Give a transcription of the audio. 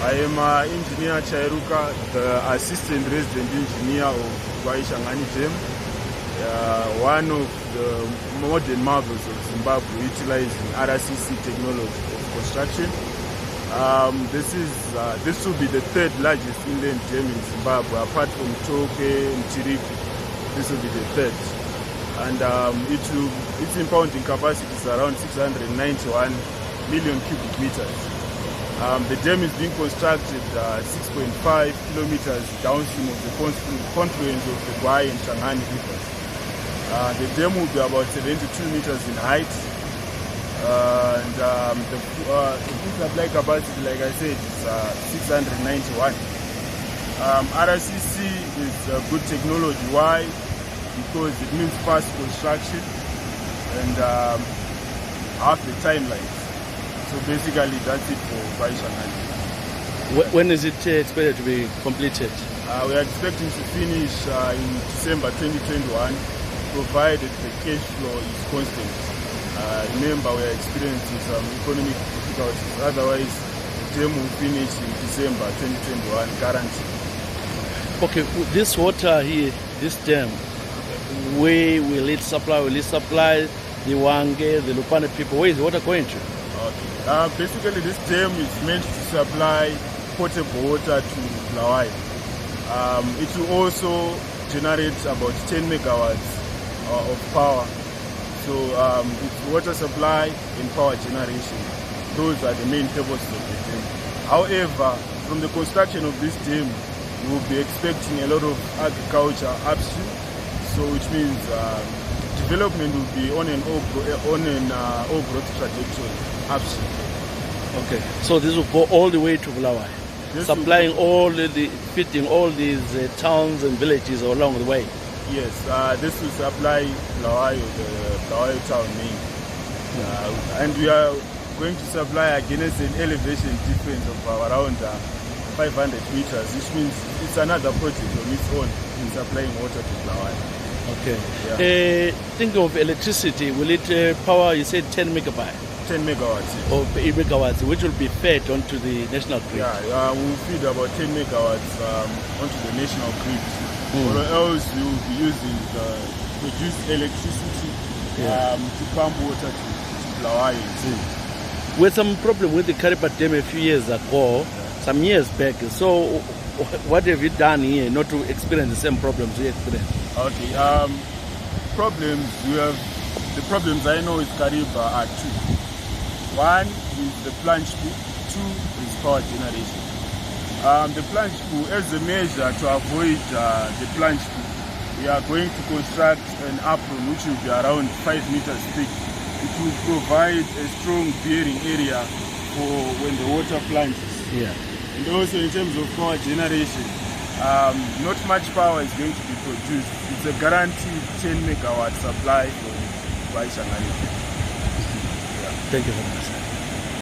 I am Engineer Chairuka, the Assistant Resident Engineer of Gwayi Shangani Dam, one of the modern marvels of Zimbabwe utilizing RCC technology of construction. This will be the third largest inland dam in Zimbabwe, apart from Toke and Chiriki. This will be the third. And its impounding capacity is around 691 million cubic meters. The dam is being constructed 6.5 kilometers downstream of the confluence of the Gwayi and Shangani rivers. The dam will be about 72 meters in height, and the full supply capacity, like I said, is 691. RCC is a good technology. Why? Because it means fast construction and half the timelines. So basically, that's it for Gwayi Shangani. When is it expected to be completed? We are expecting to finish in December 2021, provided the cash flow is constant. Remember, we are experiencing some economic difficulties. Otherwise, the dam will finish in December 2021, guaranteed. Okay, this water here, this dam, where will it supply? Will it supply the Wange, the Lupane people? Where is the water going to? Okay. Basically, this dam is meant to supply potable water to Lawai. It will also generate about 10 megawatts of power. So it's water supply and power generation. Those are the main purposes of the dam. However, from the construction of this dam, we will be expecting a lot of agriculture upstream. So which means development will be on an all growth trajectory upstream. Okay, so this will go all the way to Bulawayo, supplying feeding all these towns and villages along the way. Yes, this will supply Bulawayo, the Bulawayo town main. And we are going to supply against an elevation difference of around 500 meters, which means it's another project on its own in supplying water to Bulawayo. Okay. Yeah. Think of electricity. Will it power, you said 10 megabytes? 10 megawatts. Yes. Or 8 megawatts, which will be fed onto the national grid? Yeah, we'll feed about 10 megawatts onto the national grid. Or else we will be using produce electricity to pump water to Bulawayo. We had some problem with the Kariba Dam a few years ago, some years back. So what have you done here not to experience the same problems we experienced? Okay, the problems I know with Kariba are two. One is the plunge pool, two is power generation. The plunge pool, as a measure to avoid the plunge pool, we are going to construct an apron which will be around 5 meters thick. It will provide a strong bearing area for when the water plunges. Yeah. And also in terms of power generation, not much power is going to be produced. It's a guaranteed 10 megawatt supply for Gwayi Shangani. Thank you very much.